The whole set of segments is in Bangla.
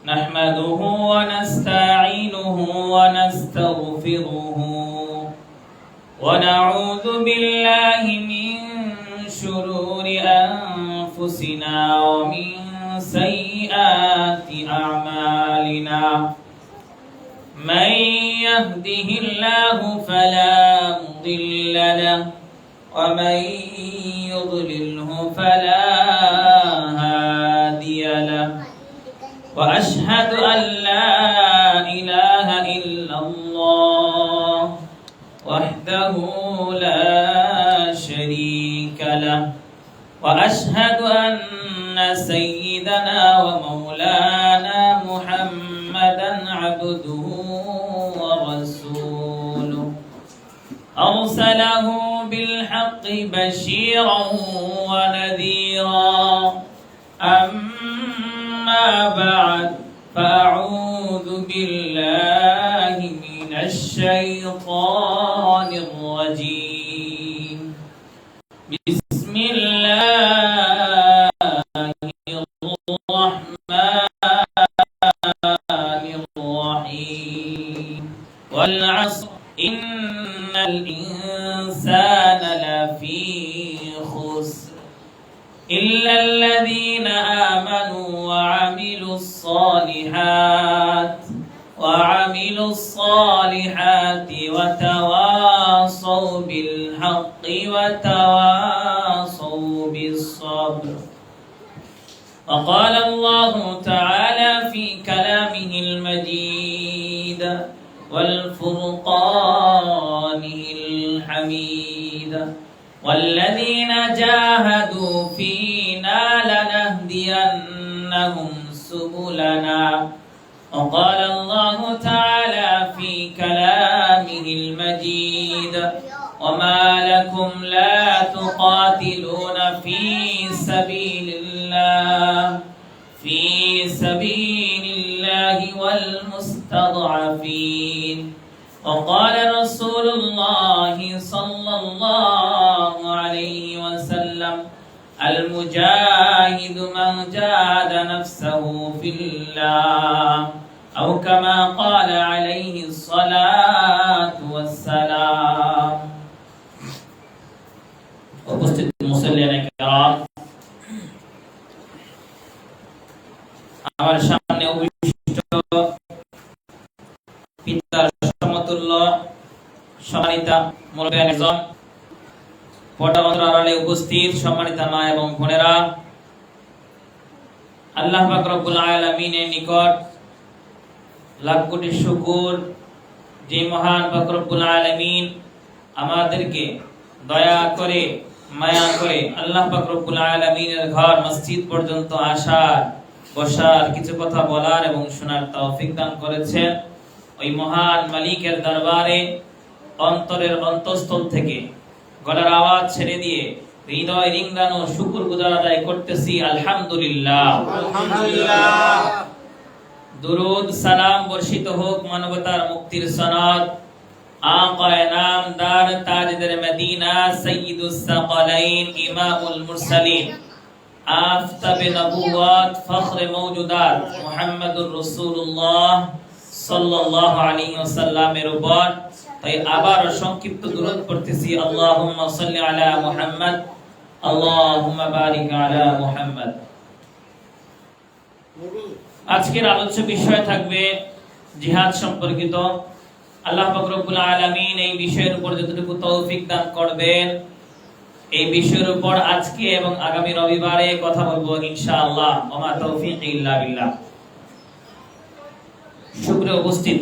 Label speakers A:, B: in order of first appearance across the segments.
A: نحمده ونستعينه ونستغفره ونعوذ بالله من شرور أنفسنا ومن سيئات أعمالنا من يهده الله فلا مضل له ومن يضلله فلا هادي له وأشهد أن لا إله إلا الله وحده لا شريك له وأشهد أن سيدنا ومولانا محمدا عبده ورسوله أرسله بالحق بشيرا ونذيرا أما بعد فأعوذ بالله من الشيطان الرجيم بسم الله الرحمن الرحيم والعصر إن الإنسان لفي خسر إلا الذين آمنوا وعملوا الصالحات وتواصوا بالحق وتواصوا بالصبر. وقال الله تعالى في كلامه المجيد والفرقانه الحميد والذين جاهدوا فينا لنهدينهم سبلنا. وقال الله تعالى في كلامه المجيد وما لكم لا تقاتلون في سبيل الله والمستضعفين. وقال رسول الله صلى الله عليه وسلم المجاهد من جاهد نفسه في الله أو كما قال عليه الصلاة والسلام. উপস্থিত মুসল্লিয়ানে কিরাম, আমার সামনে উপবিষ্ট পিতার সমতুল্য সম্মানিতা মুরব্বিয়ান, পর্দার আড়ালে উপস্থিত সম্মানিতা মা এবং বোনেরা, আল্লাহ পাক রব্বুল আলামিনের নিকট লাখ কোটি শুকর যে মহান পাক রব্বুল আলামিন আমাদেরকে দয়া করে মায়া করে আল্লাহ পাক রব্বুল আলামিনের ঘর মসজিদ পর্যন্ত আসার বসার কিছু কথা বলার এবং শোনার তৌফিক দান করেছেন। ওই মহান মালিকের দরবারে অন্তরের অন্তঃস্থল থেকে গলার আওয়াজ ছেড়ে দিয়ে হৃদয় রিংগানো শুকরগুজার আদায় করতেছি আলহামদুলিল্লাহ। দুরুদ সালাম বর্ষিত হোক মানবতার মুক্তির সনদ আকায়ে নামদার তাজদার মদিনা সাইয়্যিদুস সাকালাইন ইমামুল মুরসালিন আফতাবে নবুওয়াত ফখরে মওজুদাত মুহাম্মদুর রাসূলুল্লাহ সাল্লাল্লাহু আলাইহি ওয়াসাল্লামের উপর। তাই আবার সংক্ষিপ্ত দুরূদ পড়তেছি, আল্লাহুম্মা সাল্লি আলা মুহাম্মদ আল্লাহুম্মা বারিক আলা মুহাম্মদ। আজকের আলোচ্য বিষয় থাকবে জিহাদ সম্পর্কিত। আল্লাহ পাক রব্বুল আলামিন এই বিষয়ের উপর যতটুকু তৌফিক দান করবেন, এই বিষয়ের উপর আজকে এবং আগামী রবিবারে কথা বলবো ইনশাআল্লাহ। ওমা তৌফিক ইল্লা বিল্লাহ। সুপ্রিয় উপস্থিত,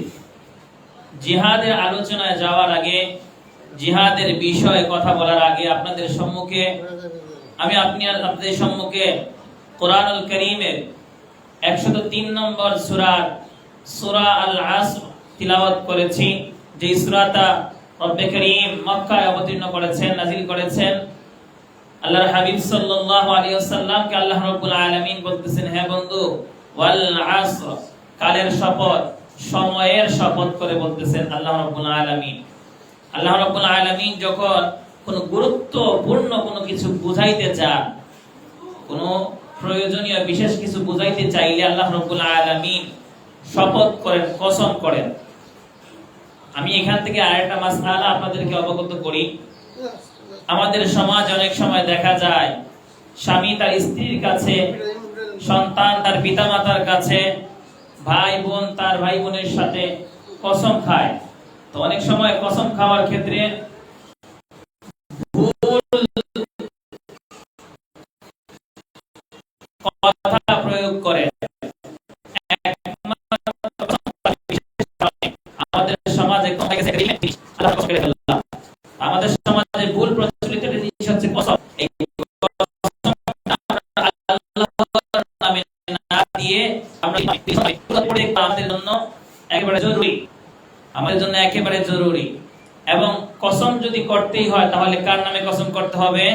A: জিহাদের আলোচনায় যাওয়ার আগে, জিহাদের বিষয়ে কথা বলার আগে আপনাদের সম্মুখে আপনাদের সম্মুখে কোরআনুল কারীমের 103 নম্বর সূরা আল আসর তিলাওয়াত করেছি। যে সূরাটা রব্বে কারীম মক্কায় অবতীর্ণ করেছেন, নাযিল করেছেন। আল্লাহর হাবিব সাল্লাল্লাহু আলাইহি ওয়াসাল্লামকে আল্লাহ রাব্বুল আলামিন বলতেছেন, হে বন্ধু, ওয়াল আসর, কালের শপথ, সময়ের শপথ করে বলতেছেন আল্লাহ রাব্বুল আলামিন। আল্লাহ রাব্বুল আলামিন যখন কোনো গুরুত্বপূর্ণ কোনো কিছু বুঝাইতে চান, কোনো প্রয়োজনীয় বিশেষ কিছু বুঝাইতে চাইলে আল্লাহ রাব্বুল আলামিন শপথ করেন, কসম করেন। আমি এখান থেকে আরেকটা মাসআলা আপনাদেরকে অবগত করি। আমাদের সমাজ অনেক সময় দেখা যায় স্বামী তার স্ত্রীর কাছে, সন্তান তার পিতামাতার কাছে, ভাই বোন তার ভাই বোনের সাথে কসম খায়। তো অনেক সময় কসম খাওয়ার ক্ষেত্রে ভুল কথা প্রয়োগ করে। আমাদের সমাজে আমাদের সমাজে ভুল প্রচলিত জিনিস হচ্ছে কসম। এই আল্লাহর নামে না দিয়ে আমরা আমাদের জন্য একেবারে জরুরি, আমাদের জন্য একেবারে জরুরি। এবং কসম যদি করতেই হয় তাহলে কার নামে কসম করতে হবে?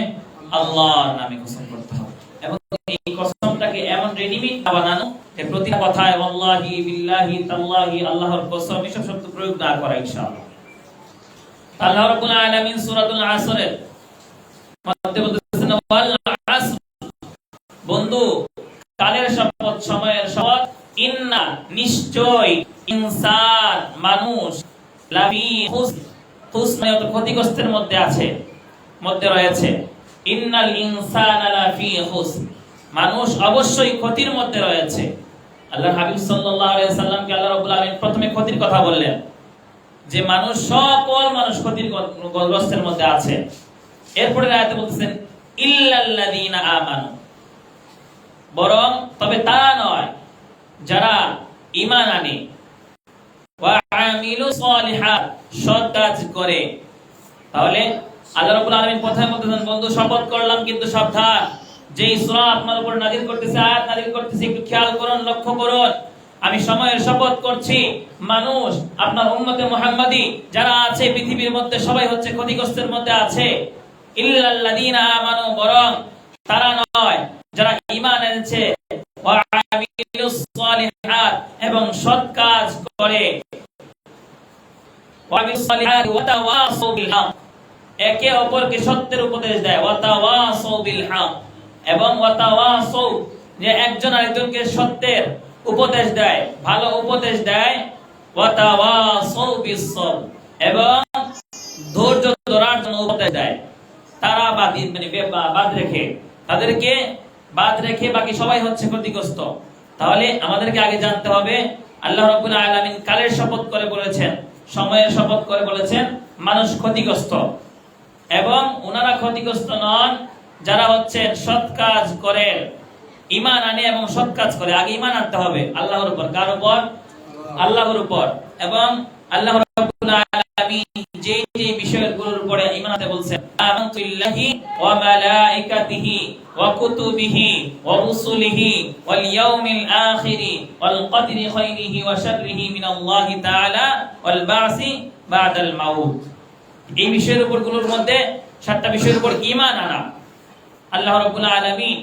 A: আল্লাহর নামে কসম করতে হবে। এবং এই কসমটাকে এমন রেডিমেড বানানো যে প্রতিটা কথায় ওয়াল্লাহি বিল্লাহি তাল্লাহি আল্লাহর কসম এসব শব্দ প্রয়োগ না করা ইনশাআল্লাহ। আল্লাহ রাব্বুল আলামিন সূরাতুল আসরের মধ্যে বলতেছেন ওয়াল আসর, বন্ধু কালের শপথ, সময়ের শপথ, ইন্না নিশ্চয়, ইনসান মানুষ, লাফি খুসর, খুসর মানে ক্ষতিগ্রস্তের মধ্যে আছে, মধ্যে রয়েছে। ইন্নাল ইনসানা লাফি খুসর, মানুষ অবশ্যই ক্ষতির মধ্যে রয়েছে। আল্লাহর হাবিব সাল্লাল্লাহু আলাইহি সাল্লামকে আল্লাহ রাব্বুল আলামিন প্রথমে ক্ষতির কথা বললেন, যে মানুষ সকল মানুষ ক্ষতিগ্রস্তের মধ্যে আছে। এরপরে আয়াতে বলতেছেন ইল্লাল্লাযীনা আমানু, বরং তবে তারা নয় যারা ঈমান আনে, ওয়া আমিলুস সালিহাত, সৎ কাজ করে। তাহলে আল্লাহ রাব্বুল আলামিন প্রথমে বলতেছেন বন্ধু শপথ করলাম, কিন্তু সাবধান, যেই সূরা আপনার উপর নাযিল করতেছে, আয়াত নাযিল করতেছে, একটু খেয়াল করুন, লক্ষ্য করুন। আমি সময়ের শপথ করছি, মানুষ আপনার উম্মতে মুহাম্মাদি যারা আছে পৃথিবীর মধ্যে সবাই হচ্ছে ক্ষতিগ্রস্তের মধ্যে আছে। ইল্লাল্লাযীনা আমানু, বরং তারা নয় যারা ঈমান এনেছে, ওয়া আমিলুস সালিহাত, এবং সৎ কাজ করে, ওয়া আমিলুস সালিহাত ওয়া তাওয়াসাউ বিল হক, একে অপরকে সত্যের উপদেশ দেয়, ওয়া তাওয়াসাউ বিল হক, এবং ওয়া তাওয়াসাউ যে একজন আরেকজনকে সত্যের উপদেশ দেয়, ভালো উপদেশ দেয়, ওয়া তাওয়াসাউ বিস সবর, এবং ধৈর্য ধরার জন্য উপদেশ দেয়। তারা বাদ রেখে, তাদেরকে বাদ রেখে বাকি সবাই হচ্ছে ক্ষতিগ্রস্ত। তাহলে আমাদেরকে আগে জানতে হবে আল্লাহ রাব্বুল আলামিন কালের শপথ করে বলেছেন, সময়ের শপথ করে বলেছেন মানুষ ক্ষতিগ্রস্ত, এবং ওনারা ক্ষতিগ্রস্ত নন যারা হচ্ছে সৎ কাজ করে, ঈমান আনে এবং সৎ কাজ করে। আগে ঈমান আনতে হবে আল্লাহর উপর। কার উপর? আল্লাহর উপর। এবং আল্লাহ রাব্বুল আলামিন যে যে বিষয়গুলোর উপরে ঈমান আনতে বলছেন, আমানতু বিল্লাহি ওয়া মালাইকাতিহি ওয়া কুতুবিহি ওয়া রুসুলিহি ওয়াল ইয়াউমিল আখিরি ওয়াল কদরি খাইরিহি ওয়া শাররিহি মিনাল্লাহি তাআলা ওয়াল বা'সি বা'দাল মাউত। এই বিষয়ের উপরগুলোর মধ্যে 7টা বিষয়ের উপর ঈমান আনা। আল্লাহ রাব্বুল আলামিন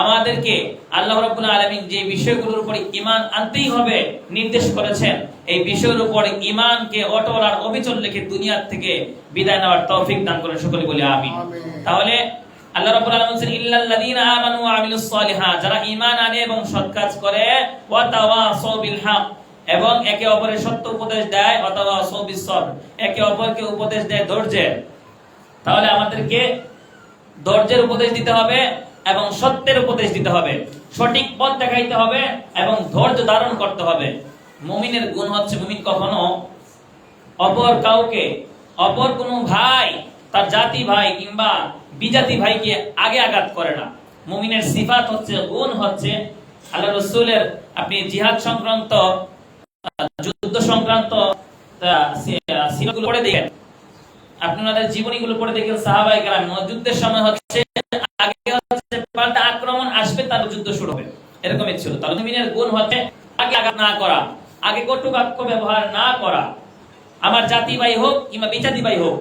A: আমাদেরকে, আল্লাহ রাব্বুল আলামিন যে বিষয়গুলোর উপর ঈমান আনতেই হবে নির্দেশ করেছেন, এই বিষয়ের উপর ঈমানকে অটল আর অবিচল রেখে দুনিয়া থেকে বিদায় নেওয়ার তৌফিক দান করেন, সকলে বলি আমিন। তাহলে আল্লাহ রাব্বুল আলামিন বলেন ইল্লাল্লাযীনা আমানু ওয়া আমিলুস সালিহাত, যারা ঈমান আনে এবং সৎ কাজ করে, ওয়া তাওয়াসাউ বিল হক, এবং একে অপরের সত্য উপদেশ দেয়, ওয়া তাওয়াসাউ বিস সবর, একে অপরকে উপদেশ দেয় ধৈর্যের। তাহলে আমাদেরকে ধৈর্যের উপদেশ দিতে হবে এবং সত্যের উপদেশ দিতে হবে, সঠিক পথ দেখাইতে হবে এবং ধৈর্য ধারণ করতে হবে। মুমিনের গুণ হচ্ছে, মুমিন কখনো অপর কাউকে, অপর কোনো ভাই, তার জাতি ভাই কিংবা বিজাতি ভাইকে আগে আঘাত করে না। মুমিনের সিফাত হচ্ছে, গুণ হচ্ছে, আল্লাহ রাসূলের আপনি জিহাদ সংক্রান্ত, যুদ্ধ সংক্রান্ত সিরাতগুলো পড়ে দেখেন, আপনি ওনাদের জীবনীগুলো পড়ে দেখেন, সাহাবায়ে কেরাম যুদ্ধের সময় হচ্ছে আগে হচ্ছে পাল্টা আক্রমণ আসবে, তার যুদ্ধ শুরু হবে, এরকমই ছিল। তাহলে মুমিনের গুণ হচ্ছে আগে আঘাত না করা, আগে কটু বাক্য ব্যবহার না করা, আমার জাতি ভাই হোক কিংবা বিজাতি ভাই হোক,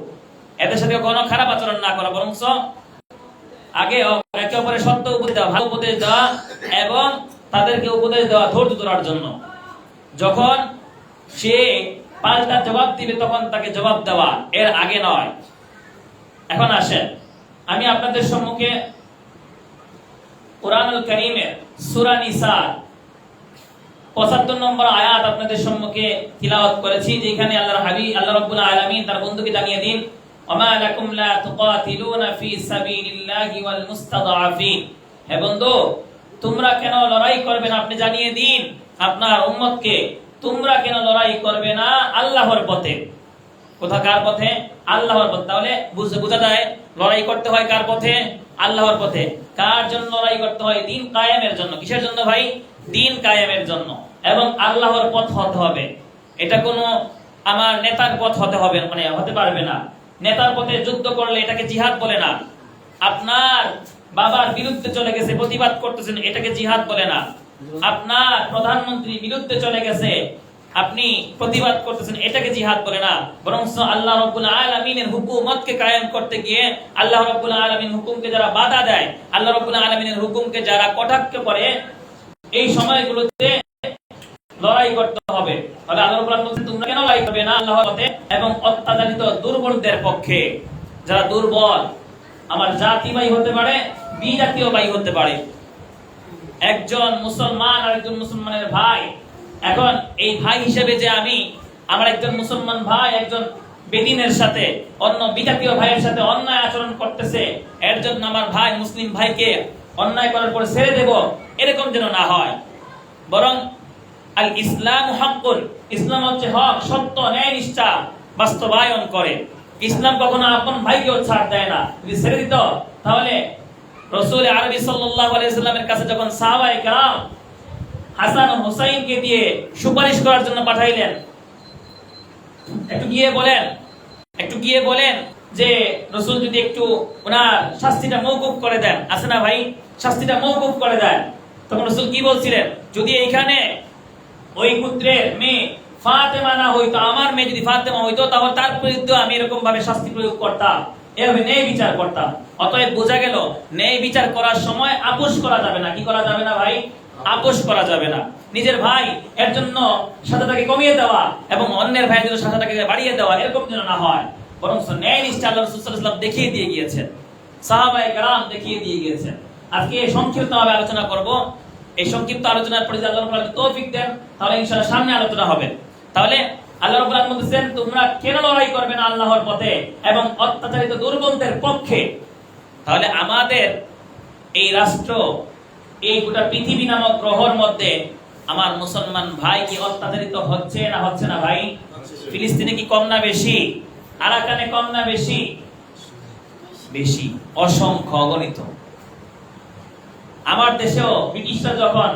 A: এদের সাথে কোনো খারাপ আচরণ না করা, বরং আগে একে অপরের সত্য উপদেশ দেওয়া, ভালো উপদেশ দেওয়া, এবং তাদেরকে উপদেশ দেওয়া ধৈর্য ধরার জন্য। যখন সে পাল্টা জবাব দিবে তখন তাকে জবাব দেওয়া, এর আগে নয়। এখন আসেন, আমি আপনাদের সম্মুখে কুরআনুল কারীমের সূরা নিসা ৭৫ নম্বর আয়াত আপনাদের সম্মুখে তিলাওয়াত করেছি, যেখানে আল্লাহর হাবিব আল্লাহ রাব্বুল আলামিন তার বন্ধুকে জানিয়ে দিন, ওমা লাকুম লা তুকাতিলুনা ফি সাবিলিল্লাহি ওয়াল মুস্তাদআফিন। হে বন্ধু, তোমরা কেন লড়াই করবে না, আপনি জানিয়ে দিন আপনার উম্মতকে, তোমরা কেন লড়াই করবে না আল্লাহর পথে। কোথাকার পথে? আল্লাহর পথে। তাহলে বোঝা যায় লড়াই করতে হয় কার পথে? আল্লাহর পথে। কার জন্য লড়াই করতে হয়? দিন কায়েমের জন্য। কিসের জন্য ভাই? দিন কায়েমের জন্য। এবং আল্লাহর পথ হতে হবে। এটা কোনো আমার নেতার পথ হতে হবে মানে হতে পারবে না। নেতার পথে যুদ্ধ করলে এটাকে জিহাদ বলে না। আপনার বাবার বিরুদ্ধে চলে গেছে, প্রতিবাদ করতেছেন, এটাকে জিহাদ বলে না। আপনার প্রধানমন্ত্রী বিরুদ্ধে চলে গেছে, আপনি প্রতিবাদ করতেছেন, এটাকে জিহাদ বলে না। বরং আল্লাহ রাব্বুল আলামিনের হুকুমতকে কায়েম করতে গিয়ে আল্লাহ রাব্বুল আলামিন হুকুমকে যারা বাধা দেয়, আল্লাহ রাব্বুল আলামিনের হুকুমকে যারা কটাক্ষ করে, এই সময়গুলোতে লড়াই করতে হবে। তাহলে আল্লাহ রাব্বুল আলামিন বলেন তোমরা কেন লড়াই করবে না আল্লাহর পথে এবং অত্যাচারিত দুর্বলদের পক্ষে। যারা দুর্বল, আমার জাতি ভাই হতে পারে, বিজাতীয় ভাই হতে পারে, একজন মুসলমান আর একজন মুসলমানের ভাই। এখন এই ভাই হিসেবে যে আমি আমার একজন মুসলমান ভাই একজন বেদিনের সাথে অন্য বিজাতীয় ভাইয়ের সাথে অন্যায় আচরণ করতেছে, এর জন্য আমার ভাই মুসলিম ভাইকে অন্যায় করার পর ছেড়ে দেব, এরকম যেন না হয়। বরং আল ইসলাম হকুন, ইসলাম হচ্ছে হক, সত্য, ন্যায় নিষ্ঠা বাস্তবায়ন করে। ইসলাম কখনো আপন ভাইকেও ছাড় দেয় না। যদি ছেড়ে দিত তাহলে রাসূল আরবি সাল্লাল্লাহু আলাইহি সাল্লামের কাছে যখন সাহাবায়ে কেরাম হাসান ও হুসাইনকে দিয়ে সুপারিশ করার জন্য পাঠাইলেন, একটু গিয়ে বলেন যে রাসূল যদি একটু ওনার শাস্তিটা মওকুফ করে দেন, আছে না ভাই, শাস্তিটা মওকুফ করে দেন। তখন রাসূল কি বলছিলেন? যদি এইখানে ওই পুত্রের মেয়ে ফাতেমা না হইতো, আমার মেয়ে যদি ফাতেমা হইতো, তাহলে তার বিরুদ্ধে আমি এরকম ভাবে শাস্তি প্রয়োগ করতাম, এভাবে ন্যায় বিচার করতাম। অতএব বোঝা গেল ন্যায় বিচার করার সময় আপোষ করা যাবে না। কি করা যাবে না ভাই? আপোষ করা যাবে না। নিজের ভাই এর জন্য সাজাটাকে কমিয়ে দেওয়া এবং অন্যের ভাইয়ের জন্য সাজাটাকে বাড়িয়ে দেওয়া, এরকম যেন না হয়। বরং ন্যায় নিষ্ঠা আল্লাহ রাসূল সাল্লাল্লাহু আলাইহি ওয়াসাল্লাম দেখিয়ে দিয়ে গিয়েছেন, সাহাবায়ে কেরাম দেখিয়ে দিয়ে গিয়েছেন। আজকে সংক্ষিপ্তভাবে আলোচনা করব। এই সংক্ষিপ্ত আলোচনার পরে আল্লাহ রাব্বুল আলামিন তৌফিক দেন, তাহলে ইনশাআল্লাহ সামনে আলোচনা হবে। তাহলে আল্লাহ রাব্বুল আলামিন বলেছেন তোমরা কেন লড়াই করবে না আল্লাহর পথে এবং অত্যাচারিত দুর্বলদের পক্ষে। তাহলে আমাদের এই রাষ্ট্র, এই গোটা পৃথিবী নামক গ্রহের মধ্যে আমার মুসলমান ভাই কি অত্যাচারিত হচ্ছে না হচ্ছে না ভাই? ফিলিস্তিনে কি কম না বেশি? আরাকানে কম না বেশি? বেশি, অসংখ্য, অগণিত। আমার দেশেও ব্রিটিশরা যখন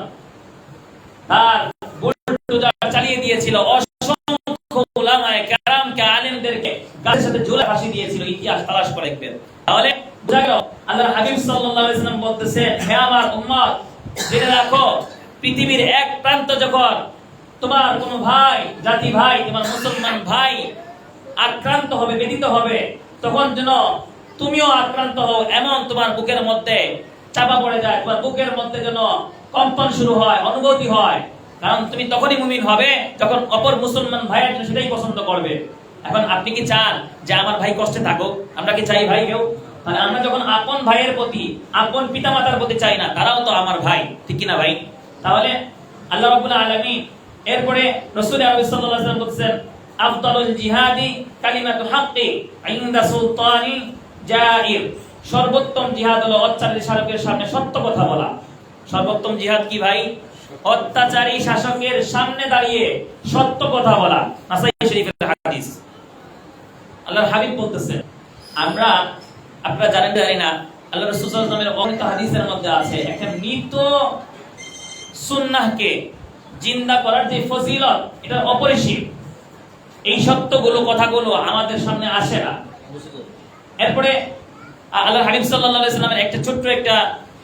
A: তার বুলডোজার চালিয়ে দিয়েছিল, অসংখ্য উলামায়ে কেরামকে, আলেমদেরকে গাছের সাথে ঝুলে ফাঁসি দিয়েছিল। ইতিহাস তালাশ করে দেখবেন। তাহলে বোঝা গেল আল্লাহর হাবিব সাল্লাল্লাহু আলাইহি ওয়াসাল্লাম বলতেছেন, হে আমার উম্মত, জেনে রাখো পৃথিবীর এক প্রান্ত যখন তোমার কোনো ভাই, জাতি ভাই, তোমার মুসলমান ভাই আক্রান্ত হবে, ব্যথিত হবে, তখন যেন তুমিও আক্রান্ত হও, এমন তোমার বুকের মধ্যে চাপা পড়ে যায়, তোমার বুকের মধ্যে যেন কম্পন শুরু হয়, অনুভূতি হয়। কারণ তুমি তখনই মুমিন হবে যখন অপর মুসলমান ভাইয়ের জন্য সেটাই পছন্দ করবে। এখন আপনি কি চান যে আমার ভাই কষ্টে থাকুক? আমরা কি চাই ভাই কেউ? মানে আমরা যখন আপন ভাইয়ের প্রতি, আপন পিতামাতার প্রতি চাই না, তারাও তো আমার ভাই, ঠিক কি না ভাই? তাহলে আল্লাহ রাব্বুল আলামিন এরপরে রাসূল আরবি সাল্লাল্লাহু আলাইহি ওয়াসাল্লাম বলেছেন, আফদালুল জিহাদি কালিমাতুল হাক্কি ইনদা সুলতানি জাইর। সর্বোত্তম জিহাদ হলো অত্যাচারী শাসকের সামনে সত্য কথা বলা। সর্বোত্তম জিহাদ কি ভাই? অত্যাচারী শাসকের সামনে দাঁড়িয়ে সত্য কথা বলা। নাসাই শরীফের হাদিস। আল্লাহর হাবিব বলতেছেন, আপনারা জানেন জানি না, আল্লাহ রাসূল সাল্লাল্লাহু আলাইহি ওয়াসাল্লামের অনেক হাদিসের মধ্যে আছে একটা মৃত সুন্নাহকে জিন্দা করার যে ফজিলত, এটা অপরিসীম। এই সত্যগুলো, কথাগুলো আমাদের সামনে আসে না। এরপরে আল্লাহর হাবিব সাল্লাল্লাহু আলাইহি ওয়াসাল্লামের একটা ছোট্ট একটা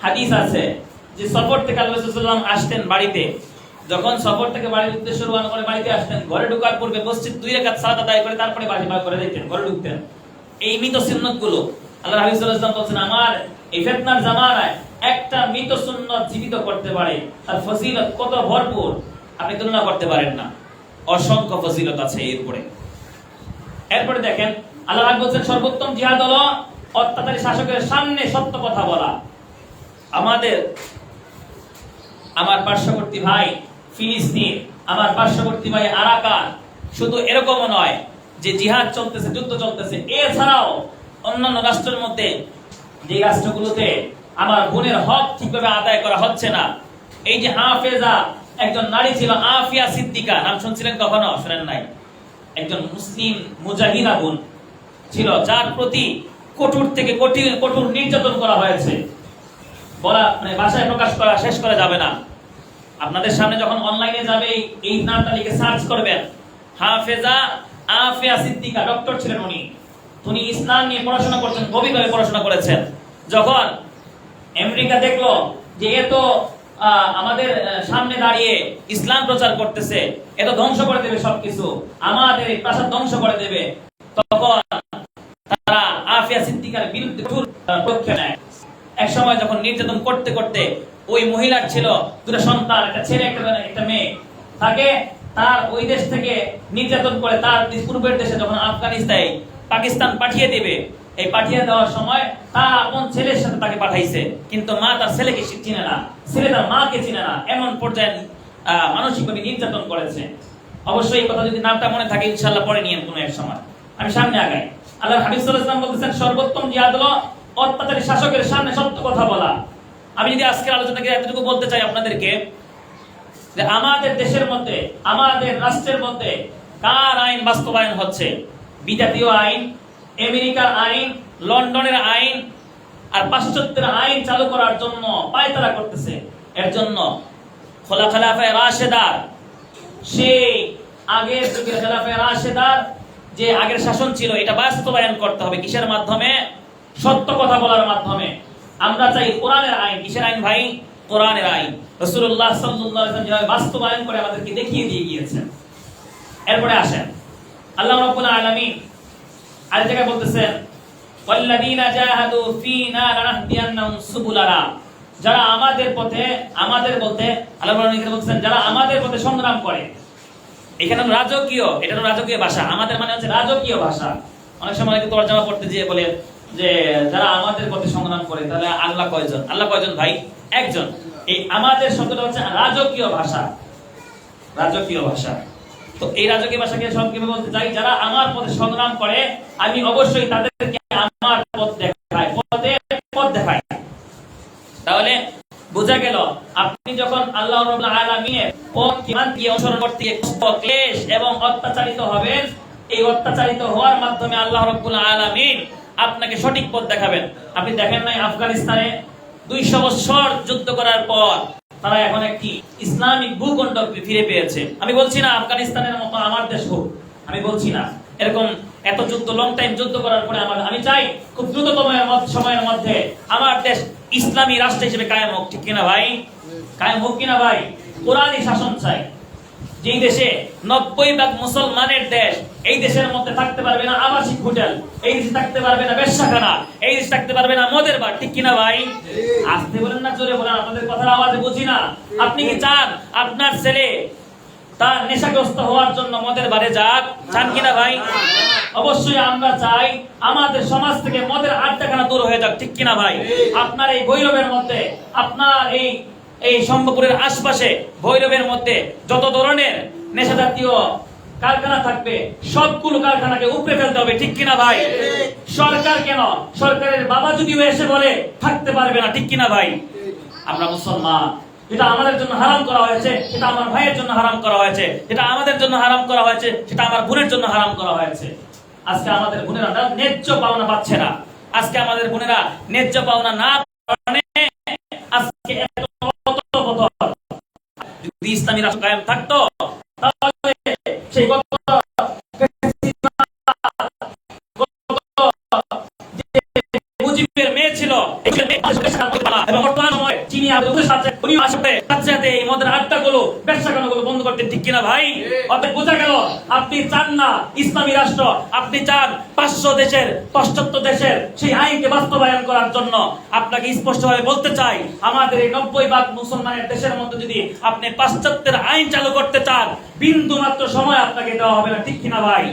A: হাদিস আছে যে সফর থেকে আল্লাহ রাসূল সাল্লাল্লাহু আলাইহি ওয়াসাল্লাম আসতেন বাড়িতে। যখন সফর থেকে বাড়ির উদ্দেশ্যে রওনা করে বাড়িতে আসতেন, ঘরে ঢোকার পূর্বে মসজিদ 2 রাকাত সালাত আদায় করে তারপরে বাড়ি করে যেতেন, ঘরে ঢুকতেন। এই মৃত সুন্নাতগুলো আল্লাহর হাবিব সাল্লাল্লাহু আলাইহি ওয়াসাল্লাম বলেন, আমার এই ফিতনার জামানায় একটা মৃত সুন্নাত জীবিত করতে পারে, তার ফজিলত কত ভরপুর আপনি তুলনা করতে পারেন না। অসংখ্য ফজিলত আছে এর উপরে। এরপরে দেখেন আল্লাহ রাব্বুল বলেন সর্বোত্তম জিহাদ হলো অত্যাচারী শাসকের সামনে সত্য কথা বলা। আমার পার্শ্ববর্তী ভাই ফিলিস্তিন, আমার পার্শ্ববর্তী ভাই আরাকান, শুধু এরকমও নয় যে জিহাদ চলতেছে, যুদ্ধ চলতেছে, এছাড়াও অন্যান্য রাষ্ট্রের মধ্যে যে রাষ্ট্রগুলোতে আমার বোনের হক ঠিকভাবে আদায় করা হচ্ছে না। এই যে হাফেজা একজন নারী ছিল, আফিয়া সিদ্দিকা, নাম শুনছিলেন কখনো? শুনেন নাই? একজন মুসলিম মুজাহিদা বোন ছিল, যার প্রতি কঠোর থেকে কঠোর নির্যাতন করা হয়েছে। বলা মানে ভাষায় প্রকাশ করা শেষ করা যাবে না। আপনাদের সামনে যখন অনলাইনে যাবে এই নামটা লিখে সার্চ করবেন, হাফেজা আফিয়া সিদ্দিকা, ডক্টর ছিলেন উনি ইসলাম নিয়ে পড়াশোনা করছেন, গভীরভাবে পড়াশোনা করেছেন। যখন আমেরিকা দেখলো যে এ তো আমাদের সামনে দাঁড়িয়ে ইসলাম প্রচার করতেছে, এ তো ধ্বংস করে দেবে সবকিছু, আমাদের এই প্রাসাদ ধ্বংস করে দেবে, তখন তারা আফিয়া সিদ্দিকার বিরুদ্ধে কঠোর পদক্ষেপ নেয়। এক সময় যখন নির্যাতন করতে করতে ওই মহিলার ছিল দুটো সন্তান, একটা ছেলে একটা মেয়ে, তাকে তার ওই দেশ থেকে নির্যাতন করে তার পূর্বের দেশে যখন আফগানিস্তান পাকিস্তান পাঠিয়ে দিবে, এই পাঠিয়ে দেওয়ার সময় তার আপন ছেলের সাথে তাকে পাঠাইছে, কিন্তু মা তার ছেলেকে চিনে না, ছেলে তার মাকে চিনে না, এমন পর্যায়ে মানসিকভাবে নির্যাতন করেছে। অবশ্যই এই কথা যদি নামটা মনে থাকে ইনশাআল্লাহ পরে নিয়ে কোনো এক সময়। আমি সামনে আগাই। আল্লাহর হাবিব সাল্লাল্লাহু আলাইহি ওয়াসাল্লাম বলেছেন, সর্বোত্তম জিহাদ হলো অত্যাচারী শাসকের সামনে সত্য কথা বলা। আমি যদি আজকের আলোচনাকে এতটুকু বলতে চাই আপনাদেরকে, যে আমাদের দেশের মধ্যে, আমাদের রাষ্ট্রের মধ্যে কার আইন বাস্তবায়ন হচ্ছে? বিজাতীয় আইন, আমেরিকার আইন, লন্ডনের আইন আর পাশ্চাত্যের আইন চালু করার জন্য পায়তারা করতেছে। এর জন্য খোলাফায়ে রাশেদার, সেই আগের যুগের খোলাফায়ে রাশেদার যে আগের শাসন ছিল, এটা বাস্তবায়ন করতে হবে। কিসের মাধ্যমে? সত্য কথা বলার মাধ্যমে। আমরা চাই কোরআনের আইন। কিসের আইন ভাই? কোরআনের আইন। রাসূলুল্লাহ সাল্লাল্লাহু আলাইহি ওয়াসাল্লাম যেভাবে বাস্তবায়ন করে আমাদেরকে দেখিয়ে দিয়ে গিয়েছেন। এরপরে আসেন, আল্লাহ রাব্বুল আলামিন আর জায়গায় বলতেছেন, ওয়াল্লাযীনা জাহাদু ফীনা লানাহদিয়ান্নাহুম সুবুলানা, যারা আমাদের পথে, আমাদের বলতে আল্লাহ রাব্বুল আলামিন বলতেছেন যারা আমাদের পথে সংগ্রাম করে। এখানে রাজকীয়, এটা তো রাজকীয় ভাষা, আমাদের মানে হচ্ছে রাজকীয় ভাষা। অনেক সময় অনেকে তরজমা পড়তে গিয়ে বলে যে যারা আমাদের পথে সংগ্রাম করে, তাহলে আল্লাহ কয়জন? আল্লাহ কয়জন ভাই? একজন। এই আমাদের শব্দটা হচ্ছে রাজকীয় ভাষা, রাজকীয় ভাষা। তো এই রাজকীয় ভাষাকে সব কিভাবে বলতে চাই? যারা আমার পথে সংগ্রাম করে, আমি অবশ্যই তাদেরকে আমার পথ দেখাই, পথ দেখাই। তাহলে বোঝা গেল, আপনি যখন আল্লাহ রাব্বুল আলামিনের পথ কি অনুসরণ করতে গিয়ে ক্লেশ এবং অত্যাচারিত হবেন, এই অত্যাচারিত হওয়ার মাধ্যমে আল্লাহ রাব্বুল আলামিন আপনাকে সঠিক পথ দেখাবেন। আপনি দেখেন নাই আফগানিস্তানে 200 বছর যুদ্ধ করার পর তারা এখন একটি ইসলামিক ভূখণ্ড ফিরে পেয়েছে। আমি বলছি না আফগানিস্তানের মতো আমার দেশ হোক, আমি বলছি না এরকম এত যুদ্ধ, লং টাইম যুদ্ধ করার পরে আমি চাই খুব দ্রুততম সময়ের মধ্যে আমার দেশ ইসলামী রাষ্ট্র হিসেবে কায়েম হোক। ঠিক কিনা ভাই? কায়েম হোক কিনা ভাই? কোরআনী শাসন চাই। যেই দেশে 90% মুসলমানের দেশ, এই দেশের মধ্যে থাকতে পারবে না আবাসিক হোটেল, এই দেশে থাকতে পারবে না বেশ্যাখানা, এই দেশে থাকতে পারবে না মদের বার। ঠিক কিনা ভাই? আসতে বলেন না জোরে বলেন, আপনাদের কথার আওয়াজে বুঝি না। আপনি কি চান আপনার ছেলে তার নেশাগ্রস্ত হওয়ার জন্য মদের বারে যাক? চান কিনা ভাই? অবশ্যই আমরা চাই আমাদের সমাজ থেকে মদের আড্ডাখানা দূর হয়ে যাক। ঠিক কিনা ভাই? আপনার এই ভৈরবের মধ্যে, আপনার এই শম্ভপুরের আশপাশে ভৈরবের মধ্যে যত ধরনের নেশা জাতীয় কারখানা থাকবে, সবগুলো কারখানাকে উপড়ে ফেলতে হবে। ঠিক কিনা ভাই? সরকার কেন, সরকারের বাবা যদিও এসে বলে থাকতে পারবে না। ঠিক কিনা ভাই? আমরা মুসলমান, যেটা আমাদের জন্য হারাম করা হয়েছে সেটা আমার ভাইয়ের জন্য হারাম করা হয়েছে, যেটা আমাদের জন্য হারাম করা হয়েছে সেটা আমার বোনের জন্য হারাম করা হয়েছে। আজকে আমাদের বোনেরা ন্যায্য পাওনা পাচ্ছে না। আজকে আমাদের বোনেরা ন্যায্য পাওনা না কারণে আজকে এত যদি ইসলামী রাষ্ট্র কায়েম থাকতো, তাহলে সেই মুজিবের মেয়ে ছিল এবং বর্তমান সময় চিনি এই মদের আড্ডাগুলো, ব্যবসাখানাগুলো বন্ধ করতে। ঠিক কিনা ভাই? অতএব বোঝা গেল আপনি চান না ইসলামী রাষ্ট্র, আপনি চান পাশ্চাত্য দেশের সেই আইনকে বাস্তবায়ন করার জন্য। আপনাকে স্পষ্টভাবে বলতে চাই, আমাদের এই 90% মুসলমানের দেশের মধ্যে যদি আপনি পাশ্চাত্যের আইন চালু করতে চান, বিন্দু মাত্র সময় আপনাকে দেওয়া হবে না। ঠিক কিনা ভাই?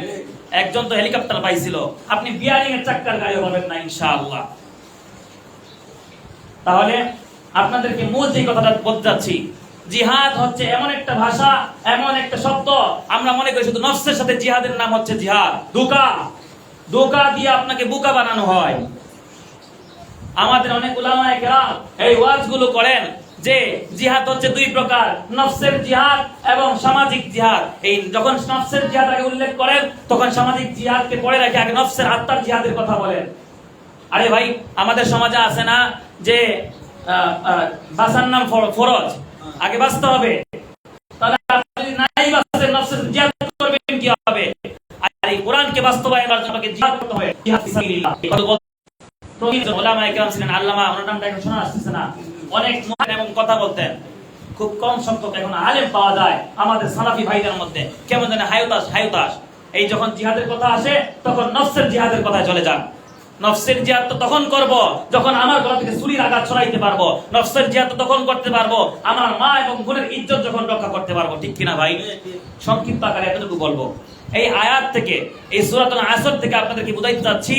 A: একজন তো হেলিকপ্টার পাইছিল, আপনি বিয়ারিং এর চাক্কার গাড়ি হবেন না ইনশাআল্লাহ। তাহলে আপনাদেরকে মূল যে কথাটা বলতে যাচ্ছি, জিহাদ হচ্ছে এমন একটা ভাষা, এমন একটা শব্দ, আমরা মনে করি শুধু নফসের সাথে জিহাদের নাম হচ্ছে জিহাদ। ধোঁকা দিয়ে আপনাকে বোকা বানানো হয়। আমাদের অনেক উলামায়ে কেরাম এই ওয়াজগুলো করেন যে জিহাদ হচ্ছে দুই প্রকার, নফসের জিহাদ এবং সামাজিক জিহাদ। এই যখন নফসের জিহাদ আগে উল্লেখ করেন, তখন সামাজিক জিহাদকে পরে রেখে আগে নফসের আত্মার জিহাদের কথা বলেন। আরে ভাই, আমাদের সমাজে আছে না যে বাঁচার নাম ফরজ, আগে বাঁচতে হবে। তাহলে আপনি যদি নাই বাঁচেন, নফসের জিহাদ করবেন কি হবে? আর এই কোরআনকে বাস্তবায়নের জন্য আমাকে জিহাদ করতে হবে, জিহাদ ফিসাবিলিল্লাহ। উলামায়ে কেরাম ছিলেন, আল্লামা, ওনার নামটা এখন শোনা আসছে না, অনেক মহান এবং কথা বলতেন। খুব কম সংখ্যক এখন আলেম পাওয়া যায় আমাদের সালাফি ভাইদের মধ্যে। কেমন জানে হায়তাস। এই যখন জিহাদের কথা আসে, তখন নফসের জিহাদের কথায় চলে যান। নফসের জিহাদ তো তখন করব যখন আমার গলা থেকে ছুরির আঘাত ছড়াইতে পারবো। নফসের জিহাদ তো তখন করতে পারবো আমার মা এবং বোনের ইজ্জত যখন রক্ষা করতে পারবো। ঠিক কিনা ভাই? সংক্ষিপ্ত আকারে এতটুকু বলবো। এই আয়াত থেকে, এই সূরাতুল আসর থেকে আপনাদেরকে বুঝাইতে চাচ্ছি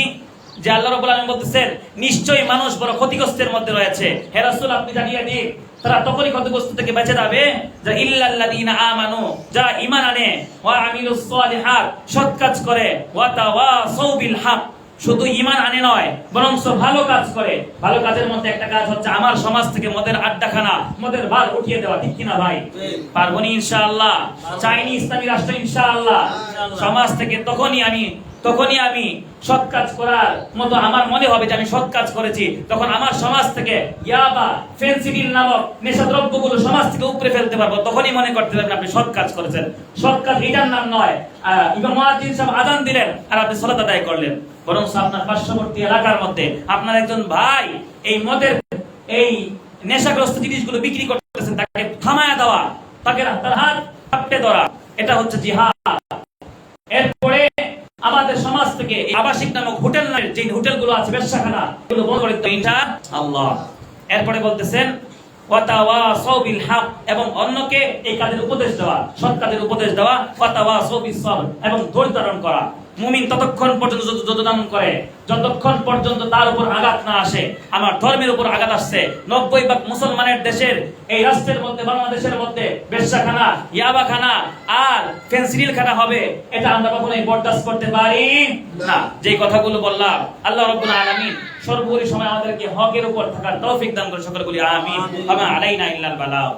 A: যে আল্লাহ রাব্বুল আলামিন বলতেছেন, নিশ্চয়ই মানুষ বড় ক্ষতিগ্রস্তের মধ্যে রয়েছে। হে রাসূল, আপনি জানিয়ে দিন, তারা তখনই ক্ষতিগ্রস্ত থেকে বেঁচে যাবে যে ইল্লাল্লাযীনা আমানু, যারা ঈমান আনে, ওয়া আমিলুস সালিহাত, সৎ কাজ করে, ওয়া তাওয়াসাউ বিল হক, শুধু ঈমান আনে নয় বরং ভালো কাজ করে। ভালো কাজের মধ্যে একটা কাজ হচ্ছে আমার সমাজ থেকে মদের আড্ডাখানা, মদের বার উঠিয়ে দেওয়া। ঠিক কিনা ভাই? পারবো নি ইনশাআল্লাহ? চাইনি ইসলামী রাষ্ট্র ইনশাআল্লাহ। সমাজ থেকে তখনই আমি সৎ কাজ করার মতো আমার মনে হবে যে আমি সৎ কাজ করেছি, তখন আমার সমাজ থেকে ইয়াবা, ফেনসিডিল নামক নেশাদ্রব্যগুলো সমাজ থেকে উপরে ফেলতে পারবো। তখনই মনে করতে পারবেন আপনি সৎ কাজ করেছেন। সৎ কাজ এটার নাম নয় ইমাম মুয়াজ্জিন সাহেব আযান দিলেন আর আপনি সালাত আদায় করলেন, বরং আপনার পার্শ্ববর্তী এলাকার মধ্যে আপনার একজন ভাই এই মদের, এই নেশাগ্রস্ত জিনিসগুলো বিক্রি করতেছেন, তাকে থামায়া দেওয়া, তাকে তার হাত কাটতে ধরা, এটা হচ্ছে জিহাদ। এরপরে আমাদের সমাজ থেকে আবাসিক নামক হোটেল, যে হোটেলগুলো আছে, ব্যবসাখানা, এগুলো বন্ধ করে দিতে ইনশাআল্লাহ। এরপরে বলতেছেন ওয়া তাওয়াসাউ বিল হক, এবং অন্যকে এই কাজের উপদেশ দেওয়া, সৎ কাজের উপদেশ দেওয়া, ওয়া তাওয়াসাউ বিস সবর, এবং ধৈর্য ধারণ করা। মুমিন ততক্ষণ পর্যন্ত ধৈর্য ধারণ করে যতক্ষণ পর্যন্ত তার উপর আঘাত না আসে। আমার ধর্মের উপর আঘাত আসছে। 90% মুসলমানের দেশের এই রাষ্ট্রের মধ্যে, বাংলাদেশের মধ্যে ব্যবসাখানা, ইয়াবাখানা আর ফেনসিডিল খানা হবে, এটা আমরা কখনোই বরদাস্ত করতে পারি না। যে কথাগুলো বললাম, আল্লাহ রাব্বুল আলামিন সর্বোপরি সময় আমাদেরকে হকের উপর থাকার তৌফিক দান করে। সকলে বলি আমিন। ওয়া মা আলাইনা ইল্লাল বালাগ।